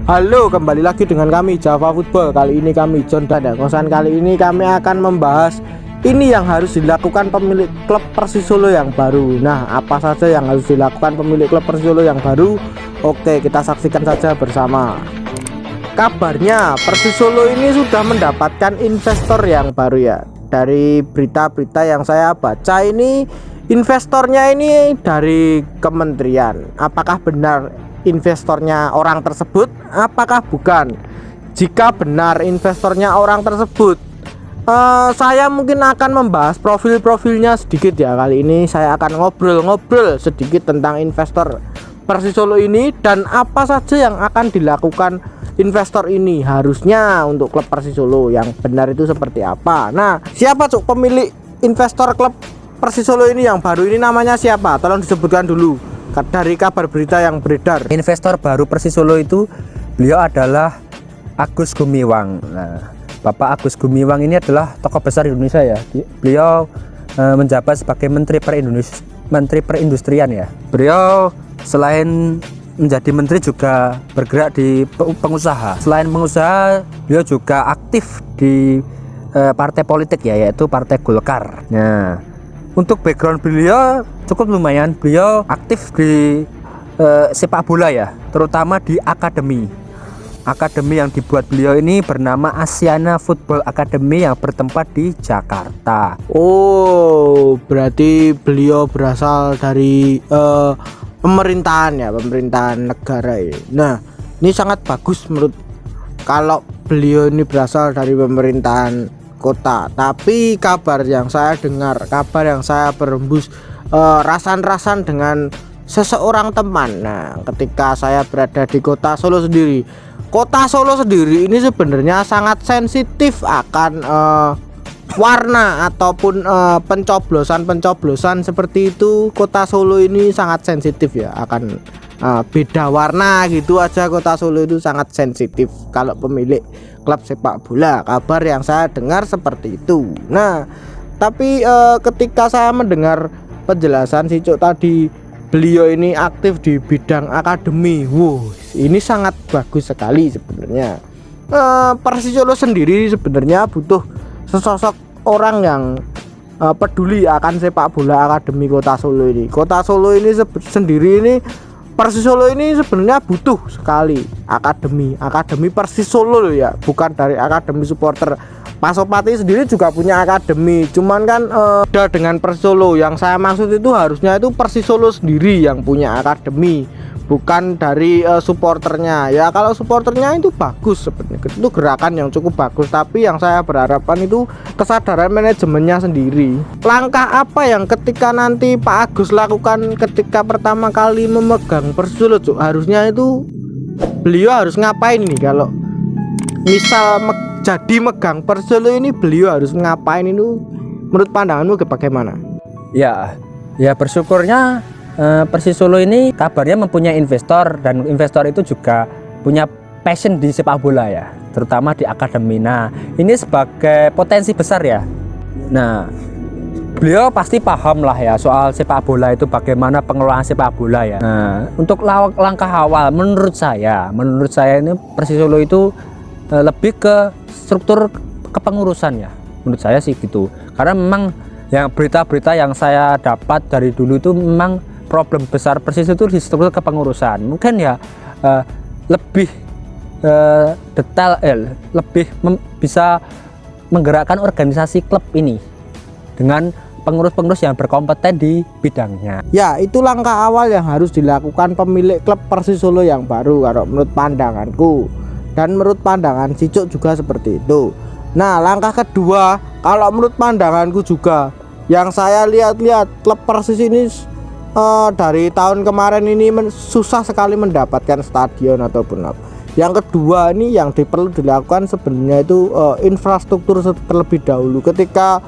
Halo, kembali lagi dengan kami Java Football. Kali ini kami John dan Kosan. Kali ini kami akan membahas ini yang harus dilakukan pemilik klub Persis Solo yang baru. Nah, apa saja yang harus dilakukan pemilik klub Persis Solo yang baru? Oke, kita saksikan saja bersama. Kabarnya Persis Solo ini sudah mendapatkan investor yang baru ya. Dari berita-berita yang saya baca ini, investornya ini dari kementerian. Apakah benar investornya orang tersebut? Apakah bukan? Jika benar investornya orang tersebut, saya mungkin akan membahas profilnya sedikit ya. Kali ini saya akan ngobrol sedikit tentang investor Persis Solo ini dan apa saja yang akan dilakukan investor ini harusnya untuk klub Persis Solo yang benar itu seperti apa. Nah, siapa cuk pemilik investor klub Persis Solo ini yang baru ini, namanya siapa? Tolong disebutkan dulu dari kabar berita yang beredar. Investor baru Persis Solo itu beliau adalah Agus Gumiwang. Nah, Bapak Agus Gumiwang ini adalah tokoh besar di Indonesia ya. Beliau menjabat sebagai Menteri Perindustrian ya. Beliau selain menjadi menteri juga bergerak di pengusaha. Selain pengusaha, beliau juga aktif di partai politik ya, yaitu Partai Golkar. Nah, untuk background beliau cukup lumayan. Beliau aktif di sepak bola ya, terutama di akademi yang dibuat beliau ini bernama Asiana Football Academy yang bertempat di Jakarta. Oh, berarti beliau berasal dari pemerintahan ya, pemerintahan negara ya. Nah, ini sangat bagus menurut kalau beliau ini berasal dari pemerintahan kota. Tapi kabar yang saya dengar, kabar yang saya berembus rasan-rasan dengan seseorang teman. Nah, ketika saya berada di kota Solo sendiri ini sebenarnya sangat sensitif akan warna ataupun pencoblosan seperti itu. Kota Solo ini sangat sensitif ya akan beda warna gitu aja. Kota Solo itu sangat sensitif kalau pemilik klub sepak bola. Kabar yang saya dengar seperti itu. Nah, tapi ketika saya mendengar penjelasan si Cuk tadi, beliau ini aktif di bidang akademi. Wow, ini sangat bagus sekali sebenarnya. Persis Solo sendiri sebenarnya butuh sesosok orang yang peduli akan sepak bola akademi Kota Solo ini. Kota Solo ini sendiri ini, Persis Solo ini sebenarnya butuh sekali akademi Persis Solo loh ya, bukan dari akademi supporter. Pasopati sendiri juga punya akademi, cuman kan beda dengan Persis Solo. Yang saya maksud itu harusnya itu Persis Solo sendiri yang punya akademi, bukan dari supporternya ya. Kalau supporternya itu bagus sebenarnya, itu gerakan yang cukup bagus, tapi yang saya berharapkan itu kesadaran manajemennya sendiri. Langkah apa yang ketika nanti Pak Agus lakukan ketika pertama kali memegang Persis Solo, harusnya itu beliau harus ngapain nih? Kalau misal jadi megang Persis Solo ini, beliau harus ngapain itu menurut pandanganmu bagaimana? Ya bersyukurnya Persis Solo ini kabarnya mempunyai investor, dan investor itu juga punya passion di sepak bola ya, terutama di akademi. Nah, ini sebagai potensi besar ya. Nah, beliau pasti paham lah ya soal sepak bola itu, bagaimana pengelolaan sepak bola ya. Nah, untuk langkah awal menurut saya ini Persis Solo itu lebih ke struktur kepengurusan ya, menurut saya sih gitu. Karena memang yang berita-berita yang saya dapat dari dulu itu memang problem besar Persis itu di struktur kepengurusan. Mungkin ya lebih detail, lebih bisa menggerakkan organisasi klub ini dengan pengurus-pengurus yang berkompeten di bidangnya. Ya, itu langkah awal yang harus dilakukan pemilik klub Persis Solo yang baru kalau menurut pandanganku, dan menurut pandangan si Cuk juga seperti itu. Nah, langkah kedua kalau menurut pandanganku juga, yang saya lihat klub Persis ini dari tahun kemarin ini susah sekali mendapatkan stadion ataupun apa. Yang kedua ini yang perlu dilakukan sebenarnya itu infrastruktur terlebih dahulu. Ketika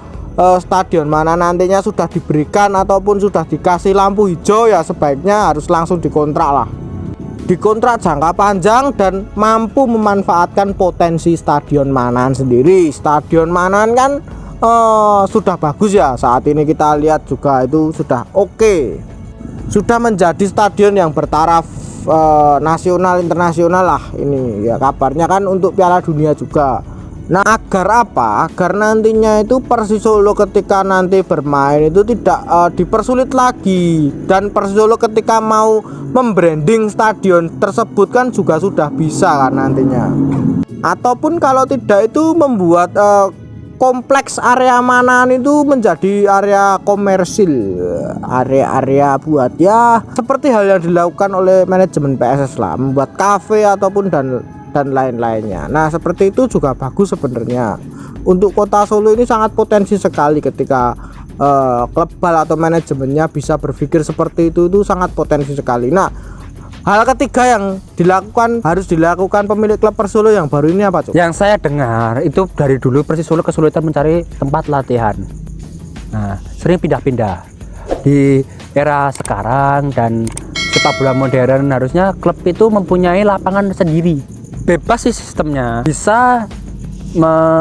stadion mana nantinya sudah diberikan ataupun sudah dikasih lampu hijau, ya sebaiknya harus langsung dikontrak lah, dikontrak jangka panjang dan mampu memanfaatkan potensi Stadion Manahan sendiri. Stadion Manahan kan sudah bagus ya, saat ini kita lihat juga itu sudah oke. Sudah menjadi stadion yang bertaraf nasional internasional lah ini ya, kabarnya kan untuk Piala Dunia juga. Nah, agar apa? Agar nantinya itu Persis Solo ketika nanti bermain itu tidak dipersulit lagi, dan Persis Solo ketika mau membranding stadion tersebut kan juga sudah bisa kan nantinya. Ataupun kalau tidak itu membuat kompleks area Manahan itu menjadi area komersil, area-area buat ya seperti hal yang dilakukan oleh manajemen PSS lah, membuat kafe ataupun dan lain-lainnya. Nah, seperti itu juga bagus sebenarnya. Untuk Kota Solo ini sangat potensi sekali ketika klub bal atau manajemennya bisa berpikir seperti itu sangat potensi sekali. Nah, hal ketiga yang harus dilakukan pemilik klub Persis Solo yang baru ini apa, Cuk? Yang saya dengar itu dari dulu Persis Solo kesulitan mencari tempat latihan. Nah, sering pindah-pindah. Di era sekarang dan sepak bola modern harusnya klub itu mempunyai lapangan sendiri. Bebas sih sistemnya, bisa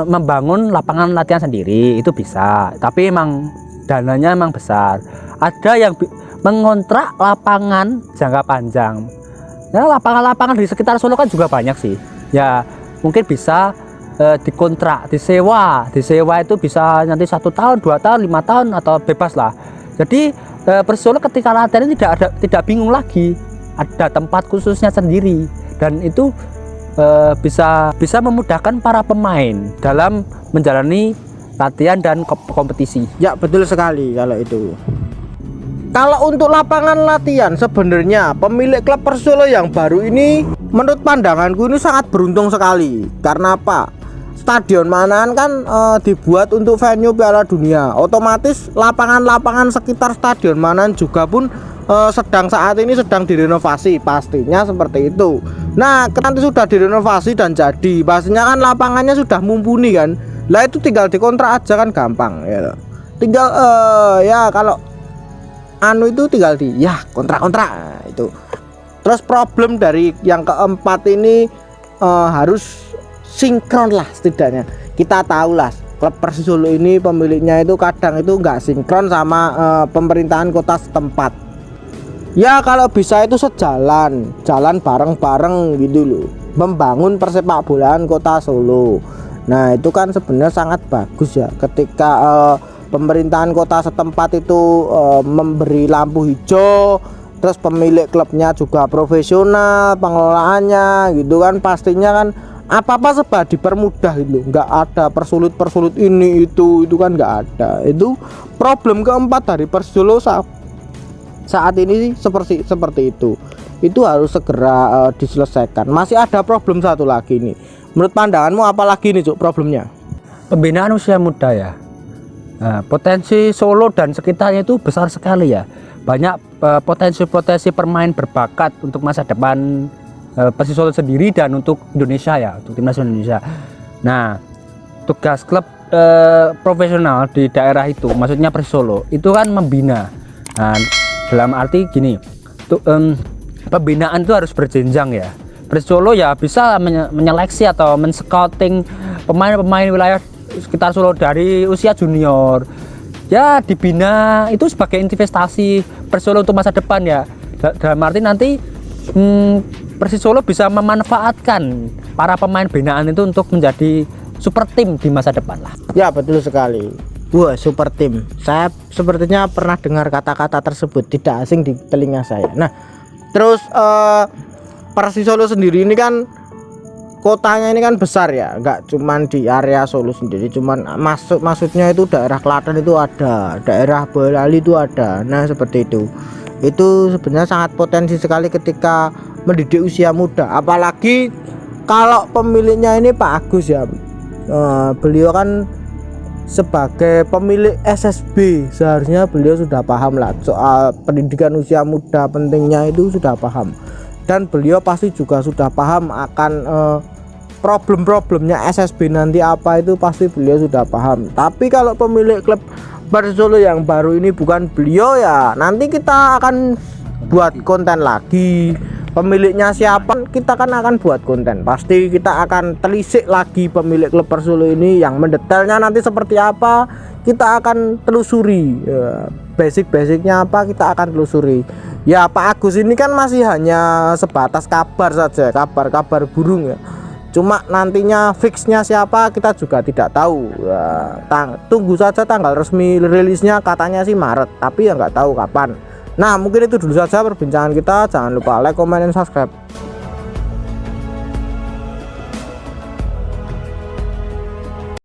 membangun lapangan latihan sendiri, itu bisa, tapi emang dananya emang besar. Ada yang mengontrak lapangan jangka panjang ya, lapangan-lapangan di sekitar Solo kan juga banyak sih ya, mungkin bisa dikontrak, disewa itu bisa nanti 1 tahun 2 tahun 5 tahun atau bebas lah. Jadi Persis Solo ketika latihan ini tidak bingung lagi, ada tempat khususnya sendiri, dan itu bisa memudahkan para pemain dalam menjalani latihan dan kompetisi. Ya, betul sekali kalau itu. Kalau untuk lapangan latihan sebenarnya pemilik klub Persis Solo yang baru ini menurut pandanganku ini sangat beruntung sekali. Karena apa? Stadion Manahan kan dibuat untuk venue Piala Dunia. Otomatis lapangan-lapangan sekitar Stadion Manahan juga pun saat ini sedang direnovasi, pastinya seperti itu. Nah, nanti sudah direnovasi dan jadi, pastinya kan lapangannya sudah mumpuni kan. Lah itu tinggal dikontrak aja kan gampang ya. Tinggal ya kalau itu tinggal kontrak-kontrak itu. Terus problem dari yang keempat ini harus sinkron lah setidaknya. Kita tahu lah klub Persis Solo ini pemiliknya itu kadang itu nggak sinkron sama pemerintahan kota setempat. Ya kalau bisa itu jalan bareng-bareng gitu loh, membangun persepak bolaan Kota Solo. Nah, itu kan sebenarnya sangat bagus ya ketika pemerintahan kota setempat itu memberi lampu hijau, terus pemilik klubnya juga profesional pengelolaannya gitu kan, pastinya kan apa-apa serba dipermudah gitu, nggak ada persulit ini itu kan nggak ada. Itu problem keempat dari Persis Solo saat ini seperti itu harus segera diselesaikan. Masih ada problem satu lagi nih, menurut pandanganmu apa lagi nih, Cuk, problemnya? Pembinaan usia muda ya. Nah, potensi Solo dan sekitarnya itu besar sekali ya, banyak potensi pemain berbakat untuk masa depan Persis Solo sendiri dan untuk Indonesia ya, untuk timnas Indonesia. Nah, tugas klub profesional di daerah itu, maksudnya Persis Solo itu kan membina. Nah, dalam arti gini, pembinaan itu harus berjenjang ya. Persis Solo ya bisa menyeleksi atau men-scouting pemain-pemain wilayah sekitar Solo dari usia junior ya, dibina itu sebagai investasi Persis Solo untuk masa depan ya. Dalam arti nanti Persis Solo bisa memanfaatkan para pemain binaan itu untuk menjadi super tim di masa depan lah. Ya, betul sekali. Wah, super tim. Saya sepertinya pernah dengar kata-kata tersebut, tidak asing di telinga saya. Nah, terus Persis Solo sendiri ini kan kotanya ini kan besar ya, nggak cuman di area Solo sendiri, cuman maksudnya itu daerah Klaten itu ada, daerah Boyolali itu ada. Nah, seperti itu sebenarnya sangat potensi sekali ketika mendidik usia muda, apalagi kalau pemiliknya ini Pak Agus ya. Beliau kan sebagai pemilik SSB seharusnya beliau sudah paham lah soal pendidikan usia muda, pentingnya itu sudah paham, dan beliau pasti juga sudah paham akan problem-problemnya SSB nanti apa, itu pasti beliau sudah paham. Tapi kalau pemilik klub Persis Solo yang baru ini bukan beliau ya, nanti kita akan buat konten lagi pemiliknya siapa, kita kan akan buat konten. Pasti kita akan telisik lagi pemilik klub Persolo ini, yang mendetailnya nanti seperti apa kita akan telusuri ya, basic-basicnya apa kita akan telusuri ya. Pak Agus ini kan masih hanya sebatas kabar saja, kabar-kabar burung ya. Cuma nantinya fixnya siapa kita juga tidak tahu ya. Tunggu saja tanggal resmi rilisnya, katanya sih Maret, tapi ya nggak tahu kapan. Nah mungkin itu dulu saja perbincangan kita, jangan lupa like, comment, dan subscribe.